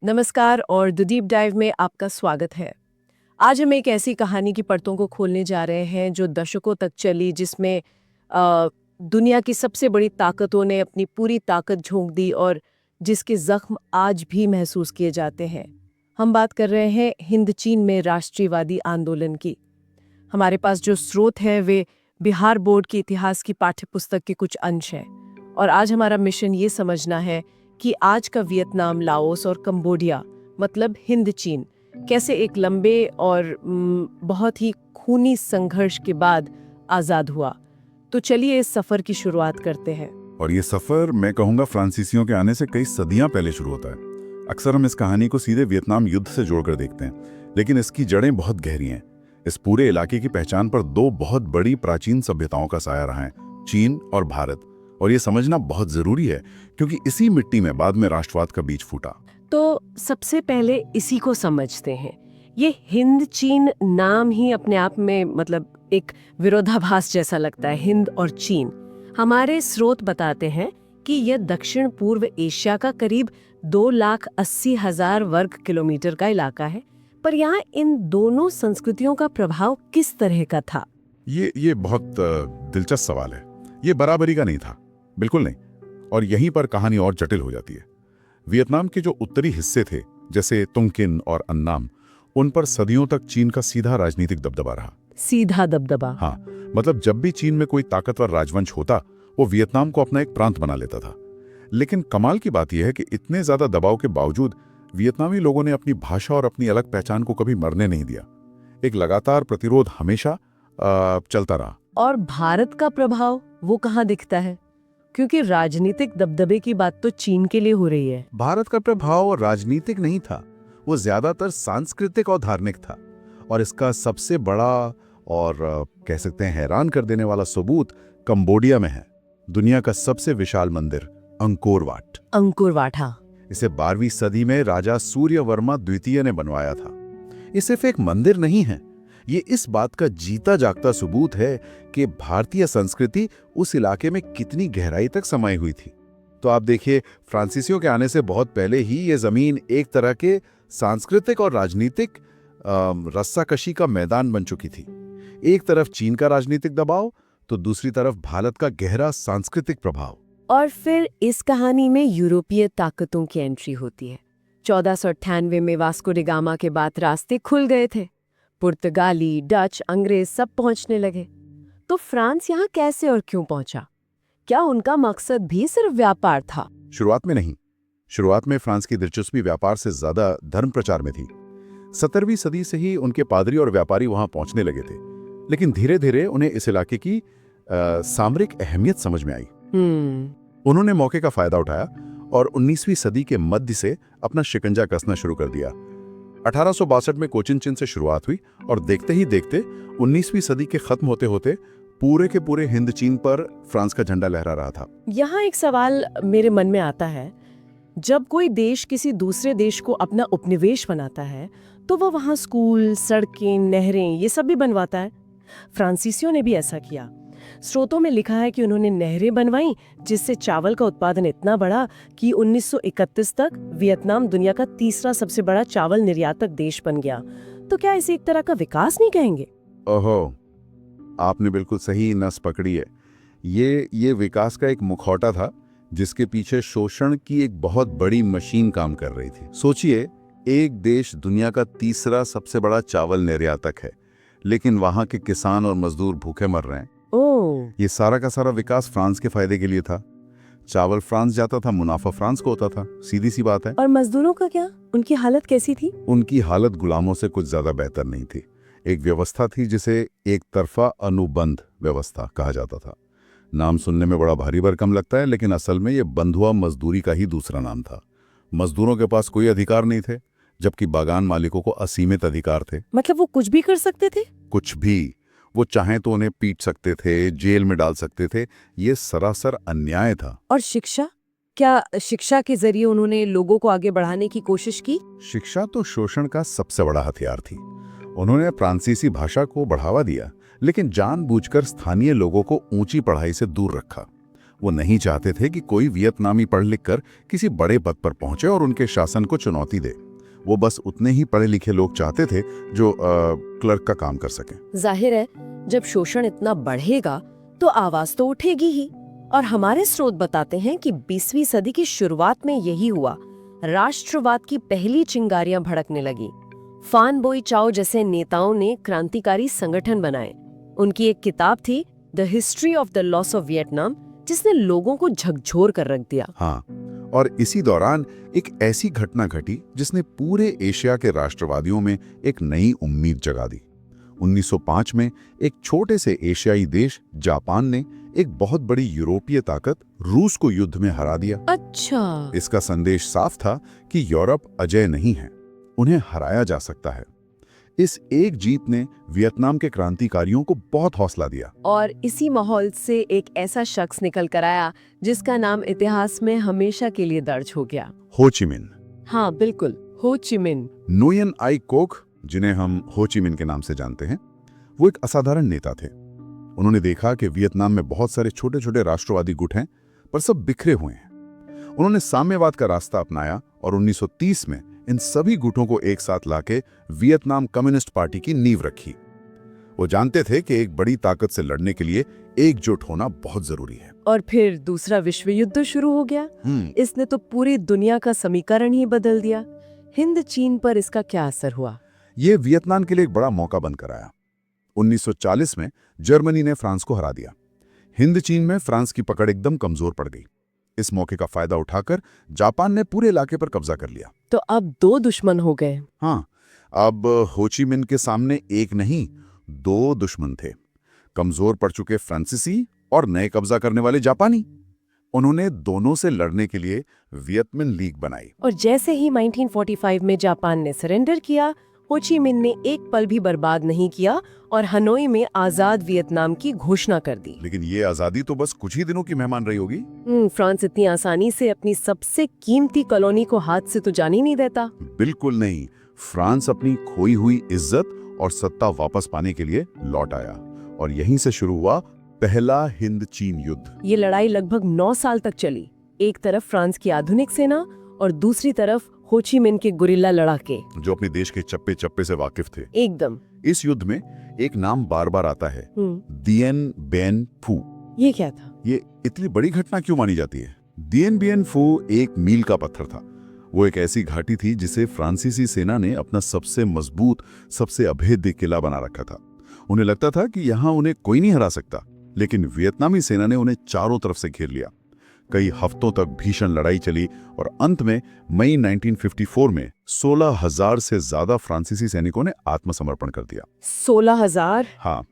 नमस्कार और the deep dive में आपका स्वागत है। आज हम एक ऐसी कहानी की परतों को खोलने जा रहे हैं जो दशकों तक चली, जिसमें दुनिया की सबसे बड़ी ताकतों ने अपनी पूरी ताकत झोंक दी और जिसके जख्म आज भी महसूस किए जाते हैं। हम बात कर रहे हैं हिंद चीन में राष्ट्रीयवादी आंदोलन की। हमारे पास जो स्रोत है वे बिहार बोर्ड के इतिहास की पाठ्यपुस्तक के कुछ अंश हैं, और आज हमारा मिशन ये समझना है कि आज का वियतनाम, लाओस और कंबोडिया मतलब हिंद चीन कैसे एक लंबे और बहुत ही खूनी संघर्ष के बाद आज़ाद हुआ। तो चलिए इस सफ़र की शुरुआत करते हैं। और ये सफर मैं कहूँगा फ्रांसीसियों के आने से कई सदियां पहले शुरू होता है। अक्सर हम इस कहानी को सीधे वियतनाम युद्ध से जोड़कर देखते हैं, लेकिन इसकी जड़ें बहुत गहरी हैं। इस पूरे इलाके की पहचान पर दो बहुत बड़ी प्राचीन सभ्यताओं का साया रहा है, चीन और भारत। और ये समझना बहुत जरूरी है क्योंकि इसी मिट्टी में बाद में राष्ट्रवाद का बीज फूटा। तो सबसे पहले इसी को समझते हैं। ये हिंद चीन नाम ही अपने आप में मतलब एक विरोधाभास जैसा लगता है, हिंद और चीन। हमारे स्रोत बताते हैं कि यह दक्षिण पूर्व एशिया का करीब 2,80,000 वर्ग किलोमीटर का इलाका है। पर यहाँ इन दोनों संस्कृतियों का प्रभाव किस तरह का था? ये बहुत दिलचस्प सवाल है। ये बराबरी का नहीं था, बिल्कुल नहीं। और यहीं पर कहानी और जटिल हो जाती है। वियतनाम के जो उत्तरी हिस्से थे, जैसे तुंगकिन और अन्नाम, उन पर सदियों तक चीन का सीधा राजनीतिक दबदबा रहा। सीधा दबदबा? हाँ, मतलब जब भी चीन में कोई ताकतवर राजवंश होता, वो वियतनाम को अपना एक प्रांत बना लेता था। लेकिन कमाल की बात यह है कि इतने ज्यादा दबाव के बावजूद वियतनामी लोगों ने अपनी भाषा और अपनी अलग पहचान को कभी मरने नहीं दिया। एक लगातार प्रतिरोध हमेशा चलता रहा। और भारत का प्रभाव वो कहाँ दिखता है? क्योंकि राजनीतिक दबदबे की बात तो चीन के लिए हो रही है। भारत का प्रभाव राजनीतिक नहीं था, वो ज्यादातर सांस्कृतिक और धार्मिक था। और इसका सबसे बड़ा और कह सकते हैं हैरान कर देने वाला सबूत कंबोडिया में है। दुनिया का सबसे विशाल मंदिर अंकोर वाट। अंकोर, हाँ। इसे 12वीं सदी में राजा सूर्यवर्मा द्वितीय ने बनवाया था। ये सिर्फ एक मंदिर नहीं है, ये इस बात का जीता जागता सबूत है कि भारतीय संस्कृति उस इलाके में कितनी गहराई तक समाई हुई थी। तो आप देखिए, फ्रांसीसियों के आने से बहुत पहले ही ये जमीन एक तरह के सांस्कृतिक और राजनीतिक रस्साकशी का मैदान बन चुकी थी। एक तरफ चीन का राजनीतिक दबाव, तो दूसरी तरफ भारत का गहरा सांस्कृतिक प्रभाव। और फिर इस कहानी में यूरोपीय ताकतों की एंट्री होती है। 1498 में वास्को डी गामा के बाद रास्ते खुल गए थे। पुर्तगाली, डच, अंग्रेज सब पहुंचने लगे। तो फ्रांस यहाँ कैसे और क्यों पहुंचा? क्या उनका मकसद भी सिर्फ व्यापार था? शुरुआत में नहीं। शुरुआत में फ्रांस की दिलचस्पी व्यापार से ज्यादा धर्म प्रचार में थी। 17वीं सदी से ही उनके पादरी और व्यापारी वहां पहुंचने लगे थे, लेकिन धीरे धीरे उन्हें इस इलाके की सामरिक अहमियत समझ में आई। उन्होंने मौके का फायदा उठाया और 19वीं सदी के मध्य से अपना शिकंजा कसना शुरू कर दिया। 1862 में कोचिन चिन से शुरुआत हुई और देखते ही देखते 19वीं सदी के खत्म होते होते पूरे के पूरे हिंद चीन पर फ्रांस का झंडा लहरा रहा था। यहाँ एक सवाल मेरे मन में आता है, जब कोई देश किसी दूसरे देश को अपना उपनिवेश बनाता है तो वह वहाँ स्कूल, सड़कें, नहरें ये सब भी बनवाता है। फ्रांसीसियों ने भी ऐसा किया। स्रोतों में लिखा है कि उन्होंने नहरें बनवाई, जिससे चावल का उत्पादन इतना बढ़ा कि 1931 तक वियतनाम दुनिया का तीसरा सबसे बड़ा चावल निर्यातक देश बन गया। तो क्या इसे एक तरह का विकास नहीं कहेंगे? ओहो, आपने बिल्कुल सही नस पकड़ी है। ये विकास का एक मुखौटा था जिसके पीछे शोषण की एक बहुत बड़ी मशीन काम कर रही थी। सोचिए, एक देश दुनिया का तीसरा सबसे बड़ा चावल निर्यातक है, लेकिन वहां के किसान और मजदूर भूखे मर रहे हैं। ये सारा का सारा विकास फ्रांस के फायदे के लिए था। चावल फ्रांस जाता था, मुनाफा फ्रांस को होता था, सीधी सी बात है। और मजदूरों का क्या? उनकी हालत कैसी थी? उनकी हालत गुलामों से कुछ ज्यादा बेहतर नहीं थी। एक व्यवस्था थी जिसे एक तरफा अनुबंध व्यवस्था कहा जाता था। नाम सुनने में बड़ा भारी भरकम लगता है, लेकिन असल में ये बंधुआ मजदूरी का ही दूसरा नाम था। मजदूरों के पास कोई अधिकार नहीं थे, जबकि बागान मालिकों को असीमित अधिकार थे। मतलब वो कुछ भी कर सकते थे? कुछ भी। वो चाहें तो उन्हें पीट सकते थे, जेल में डाल सकते थे। ये सरासर अन्याय था। और शिक्षा? क्या शिक्षा के जरिए उन्होंने लोगों को आगे बढ़ाने की कोशिश की? शिक्षा तो शोषण का सबसे बड़ा हथियार थी। उन्होंने फ्रांसीसी भाषा को बढ़ावा दिया, लेकिन जानबूझकर स्थानीय लोगों को ऊंची पढ़ाई से दूर रखा। वो नहीं चाहते थे कि कोई वियतनामी पढ़ लिख कर किसी बड़े पद पर पहुंचे और उनके शासन को चुनौती दे। वो बस उतने ही पढ़े लिखे लोग चाहते थे जो क्लर्क का काम कर सकें। जाहिर है, जब शोषण इतना बढ़ेगा तो आवाज तो उठेगी ही। और हमारे स्रोत बताते हैं कि 20वीं सदी की शुरुआत में यही हुआ। राष्ट्रवाद की पहली चिंगारियां भड़कने लगी। फान बोई चाओ जैसे नेताओं ने क्रांतिकारी संगठन बनाए। उनकी एक किताब थी the history of the loss of Vietnam, जिसने लोगों को झकझोर कर रख दिया। हाँ, और इसी दौरान एक ऐसी घटना घटी जिसने पूरे एशिया के राष्ट्रवादियों में एक नई उम्मीद जगा दी। 1905 में एक छोटे से एशियाई देश जापान ने एक बहुत बड़ी यूरोपीय ताकत रूस को युद्ध में हरा दिया। अच्छा। इसका संदेश साफ था कि यूरोप अजेय नहीं है, उन्हें हराया जा सकता है। इस एक जीत ने वियतनाम के क्रांतिकारियों को बहुत हौसला दिया। और इसी माहौल से एक ऐसा शख्स निकल कर आया जिसका नाम इतिहास में हमेशा के लिए दर्ज हो गया। हो ची मिन। हाँ बिल्कुल, हो ची मिन। नुयन आई कोक, जिन्हें हम हो ची मिन के नाम से जानते हैं, वो एक असाधारण नेता थे। उन्होंने देखा कि वियतनाम में बहुत सारे छोटे छोटे राष्ट्रवादी गुट हैं, पर सब बिखरे हुए हैं। उन्होंने साम्यवाद का रास्ता अपनाया और 1930 में इन सभी गुटों को एक साथ लाके वियतनाम कम्युनिस्ट पार्टी की नींव रखी। वो जानते थे कि एक बड़ी ताकत से लड़ने के लिए एकजुट होना बहुत जरूरी है। और फिर दूसरा विश्व युद्ध शुरू हो गया। इसने तो पूरी दुनिया का समीकरण ही बदल दिया। हिंद चीन पर इसका क्या असर हुआ? ये वियतनाम के लिए एक बड़ा मौका बनकर आया। 1940 में जर्मनी ने फ्रांस को हरा दिया। हिंद चीन में फ्रांस की पकड़ एकदम कमजोर पड़ गई। इस मौके का फायदा उठाकर जापान ने पूरे इलाके पर कब्जा कर लिया। तो अब दो दुश्मन हो गए। हाँ, अब हो ची मिन के सामने एक नहीं, दो दुश्मन थे। कमजोर पड़ चुके फ्रांसीसी और नए कब्जा करने वाले जापानी। उन्होंने दोनों से लड़ने के लिए वियतमिन लीग बनाई। और जैसे ही 1945 में जापान ने सरेंडर किया, हो ची मिन ने एक पल भी बर्बाद नहीं किया और हनोई में आजाद वियतनाम की घोषणा कर दी। लेकिन ये आजादी तो बस कुछ ही दिनों की मेहमान रही होगी। फ्रांस इतनी आसानी से अपनी सबसे कीमती कॉलोनी को हाथ से तो जाने नहीं देता। बिल्कुल नहीं। फ्रांस अपनी खोई हुई इज्जत और सत्ता वापस पाने के लिए लौट आया और यहीं से शुरू हुआ पहला हिंद चीन युद्ध। ये लड़ाई लगभग 9 साल तक चली। एक तरफ फ्रांस की आधुनिक सेना और दूसरी तरफ हो ची मिन के गुरिल्ला लड़ाके, जो अपने देश के चप्पे चप्पे से वाकिफ थे। एकदम। इस युद्ध में एक नाम बार बार आता है, दिएन बिएन फू। ये क्या था? ये इतनी बड़ी घटना क्यों मानी जाती है? दिएन बिएन फू एक मील का पत्थर था। वो एक ऐसी घाटी थी जिसे फ्रांसीसी सेना ने अपना सबसे मजबूत, सबसे अभेद्य किला बना रखा था। उन्हें लगता था कि यहाँ उन्हें कोई नहीं हरा सकता, लेकिन वियतनामी सेना ने उन्हें चारों तरफ से घेर लिया। कई हफ्तों तक भीषण लड़ाई चली और अंत में मई 1954 में 16,000 से ज्यादा फ्रांसीसी सैनिकों ने आत्मसमर्पण कर दिया। 16,000? हाँ,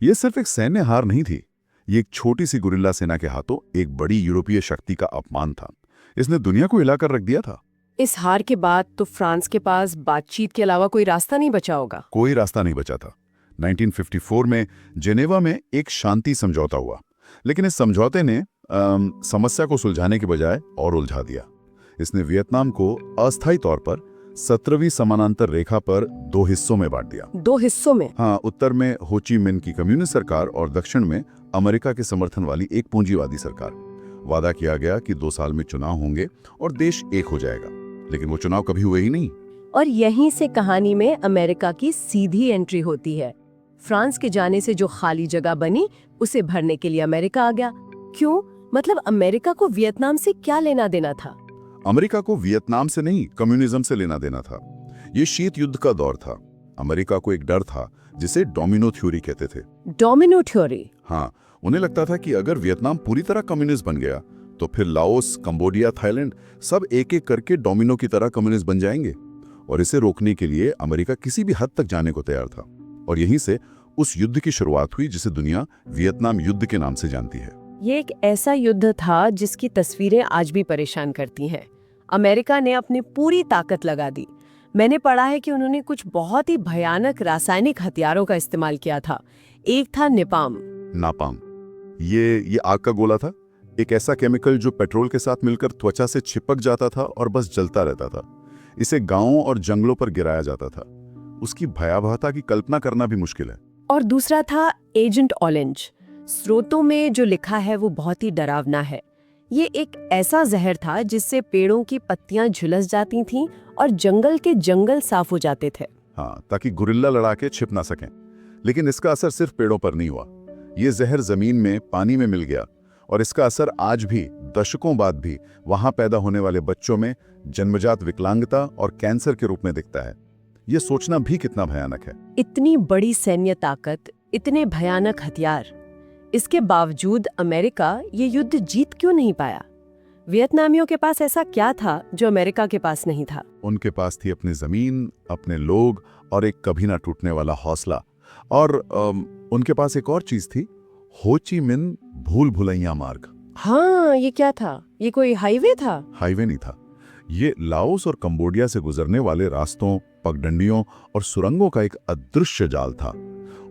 ये सिर्फ एक सैन्य हार नहीं थी। ये एक छोटी सी गुरिल्ला सेना के हाथों एक बड़ी यूरोपीय शक्ति का अपमान था। इसने दुनिया को हिला कर रख दिया था। इस हार के बाद तो फ्रांस के पास बातचीत के अलावा कोई रास्ता नहीं बचा होगा। कोई रास्ता नहीं बचा था। 1954 में जेनेवा में एक शांति समझौता हुआ, लेकिन इस समझौते ने समस्या को सुलझाने के बजाय और उलझा दिया। इसने वियतनाम को अस्थायी तौर पर 17वीं समानांतर रेखा पर 2 हिस्सों में बांट दिया। 2 हिस्सों में? हाँ, उत्तर में हो ची मिन की कम्युनिस्ट सरकार और दक्षिण में अमेरिका के समर्थन वाली एक पूंजीवादी सरकार। वादा किया गया कि 2 साल में चुनाव होंगे और देश एक हो जाएगा, लेकिन वो चुनाव कभी हुए ही नहीं। और यहीं से कहानी में अमेरिका की सीधी एंट्री होती है। फ्रांस के जाने से जो खाली जगह बनी, उसे भरने के लिए अमेरिका आ गया। क्यों? मतलब अमेरिका को वियतनाम से क्या लेना देना था? अमेरिका को वियतनाम से नहीं, कम्युनिज्म से लेना देना था। ये शीत युद्ध का दौर था। अमेरिका को एक डर था जिसे डोमिनो थ्योरी कहते थे। Domino theory? हाँ, उन्हें लगता था कि अगर वियतनाम पूरी तरह कम्युनिस्ट बन गया तो फिर लाओस, कंबोडिया, थाईलैंड सब एक एक करके डोमिनो की तरह कम्युनिस्ट बन जाएंगे। और इसे रोकने के लिए अमेरिका किसी भी हद तक जाने को तैयार था। और यहीं से उस युद्ध की शुरुआत हुई जिसे दुनिया वियतनाम युद्ध के नाम से जानती है। ये एक ऐसा युद्ध था जिसकी तस्वीरें आज भी परेशान करती हैं। अमेरिका ने अपनी पूरी ताकत लगा दी। मैंने पढ़ा है कि उन्होंने कुछ बहुत ही भयानक रासायनिक हथियारों का इस्तेमाल किया था। एक था नापाम। ये आग का गोला था, एक ऐसा केमिकल जो पेट्रोल के साथ मिलकर त्वचा से चिपक जाता था और बस जलता रहता था। इसे गांवों और जंगलों पर गिराया जाता था। उसकी भयावहता की कल्पना करना भी मुश्किल है। और दूसरा था एजेंट ऑरेंज। स्रोतों में जो लिखा है वो बहुत ही डरावना है। ये एक ऐसा जहर था जिससे पेड़ों की पत्तियां झुलस जाती थीं और जंगल के जंगल साफ हो जाते थे। हाँ, ताकि गुरिल्ला लड़ाके छिप ना सकें। लेकिन इसका असर सिर्फ पेड़ों पर नहीं हुआ। ये जहर जमीन में, पानी में मिल गया और इसका असर आज भी, दशकों बाद भी, वहां पैदा होने वाले बच्चों में जन्मजात विकलांगता और कैंसर के रूप में दिखता है। ये सोचना भी कितना भयानक है। इतनी बड़ी सैन्य ताकत, इतने भयानक हथियार, इसके बावजूद अमेरिका ये युद्ध जीत क्यों नहीं पाया? वियतनामियों के पास ऐसा क्या था जो अमेरिका के पास नहीं था? उनके पास थी अपनी जमीन, अपने लोग और एक कभी ना टूटने वाला हौसला। और उनके पास एक और चीज थी, हो ची मिन भूल भुलैया मार्ग। हाँ, ये क्या था? ये कोई हाईवे था? हाईवे नहीं था, ये लाओस और कंबोडिया से गुजरने वाले रास्तों, पगडंडियों और सुरंगों का एक अदृश्य जाल था।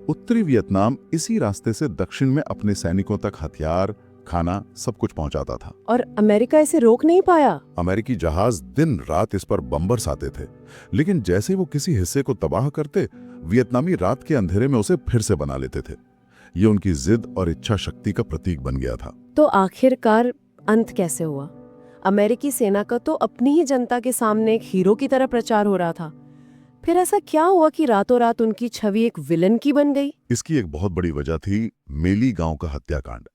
उत्तरी वियतनाम इसी रास्ते से दक्षिण में अपने सैनिकों तक हथियार, खाना, सब कुछ पहुंचाता था। और अमेरिका इसे रोक नहीं पाया? अमेरिकी जहाज दिन रात इस पर बम्बर्स आते थे, लेकिन जैसे वो किसी हिस्से को तबाह करते, वियतनामी रात के अंधेरे में उसे फिर से बना लेते थे। ये उनकी जिद और इच्छा शक्ति का प्रतीक बन गया था। तो आखिरकार अंत कैसे हुआ? अमेरिकी सेना का तो अपनी ही जनता के सामने एक हीरो की तरह प्रचार हो रहा था। फिर ऐसा क्या हुआ कि रातों रात उनकी छवि एक विलन की बन गई? इसकी एक बहुत बड़ी वजह थी मेली गांव का हत्याकांड।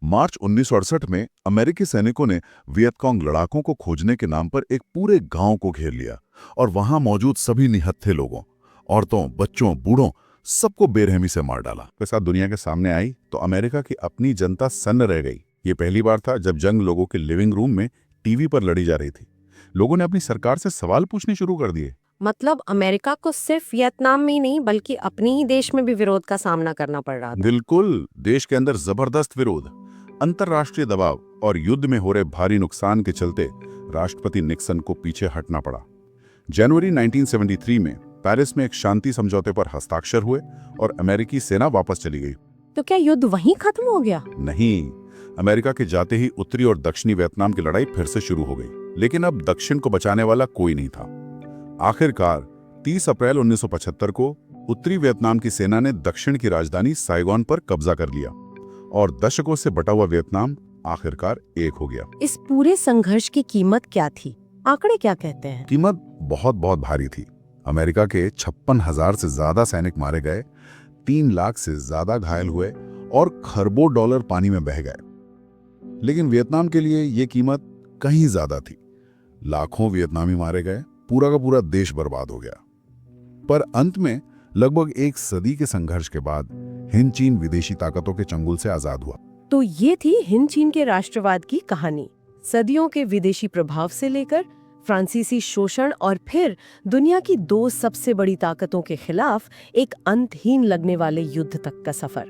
मार्च 1968 में अमेरिकी सैनिकों ने वियतकांग लड़ाकों को खोजने के नाम पर एक पूरे गांव को घेर लिया और वहां मौजूद सभी निहत्थे लोगों, औरतों, बच्चों, बूढ़ों, सबको बेरहमी से मार डाला। के साथ दुनिया के सामने आई तो अमेरिका की अपनी जनता सन्न रह गई। ये पहली बार था जब जंग लोगों के लिविंग रूम में टीवी पर लड़ी जा रही थी। लोगों ने अपनी सरकार से सवाल पूछने शुरू कर दिए। मतलब अमेरिका को सिर्फ वियतनाम में ही नहीं बल्कि अपने ही देश में भी विरोध का सामना करना पड़ रहा था। बिल्कुल, देश के अंदर जबरदस्त विरोध, अंतर्राष्ट्रीय दबाव और युद्ध में हो रहे भारी नुकसान के चलते राष्ट्रपति निक्सन को पीछे हटना पड़ा। जनवरी 1973 में पेरिस में एक शांति समझौते पर हस्ताक्षर हुए और अमेरिकी सेना वापस चली गई। तो क्या युद्ध वहीं खत्म हो गया? नहीं, अमेरिका के जाते ही उत्तरी और दक्षिणी वियतनाम की लड़ाई फिर से शुरू हो गई, लेकिन अब दक्षिण को बचाने वाला कोई नहीं था। आखिरकार 30 अप्रैल 1975 को उत्तरी वियतनाम की सेना ने दक्षिण की राजधानी साइगोन पर कब्जा कर लिया और दशकों से बटा हुआ वियतनाम आखिरकार एक हो गया। इस पूरे संघर्ष की कीमत क्या थी? आंकड़े क्या कहते हैं? कीमत बहुत बहुत भारी थी। अमेरिका के 56,000 से ज्यादा सैनिक मारे गए, 3 लाख से ज्यादा घायल हुए और खरबों डॉलर पानी में बह गए। लेकिन वियतनाम के लिए यह कीमत कहीं ज्यादा थी। लाखों वियतनामी मारे गए, पूरा का पूरा देश बर्बाद हो गया। पर अंत में लगभग एक सदी के संघर्ष के बाद हिंद चीन विदेशी ताकतों के चंगुल से आजाद हुआ। तो ये थी हिंद चीन के राष्ट्रवाद की कहानी। सदियों के विदेशी प्रभाव से लेकर फ्रांसीसी शोषण और फिर दुनिया की 2 सबसे बड़ी ताकतों के खिलाफ एक अंतहीन लगने वाले युद्ध तक का सफर।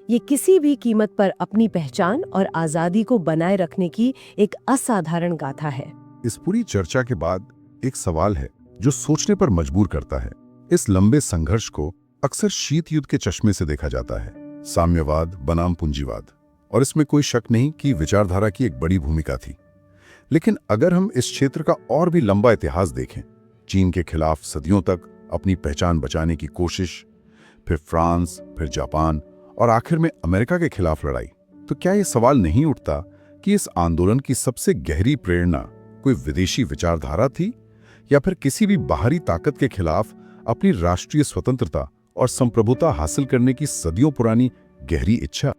ये किसी भी कीमत पर अपनी पहचान और आजादी को बनाए रखने की एक असाधारण गाथा है। इस पूरी चर्चा के बाद एक सवाल है जो सोचने पर मजबूर करता है। इस लंबे संघर्ष को अक्सर शीत युद्ध के चश्मे से देखा जाता है, साम्यवाद बनाम पूंजीवाद, और इसमें कोई शक नहीं कि विचारधारा की एक बड़ी भूमिका थी। लेकिन अगर हम इस क्षेत्र का और भी लंबा इतिहास देखें, चीन के खिलाफ सदियों तक अपनी पहचान बचाने की कोशिश, फिर फ्रांस, फिर जापान और आखिर में अमेरिका के खिलाफ लड़ाई, तो क्या ये सवाल नहीं उठता कि इस आंदोलन की सबसे गहरी प्रेरणा कोई विदेशी विचारधारा थी या फिर किसी भी बाहरी ताकत के खिलाफ अपनी राष्ट्रीय स्वतंत्रता और संप्रभुता हासिल करने की सदियों पुरानी गहरी इच्छा?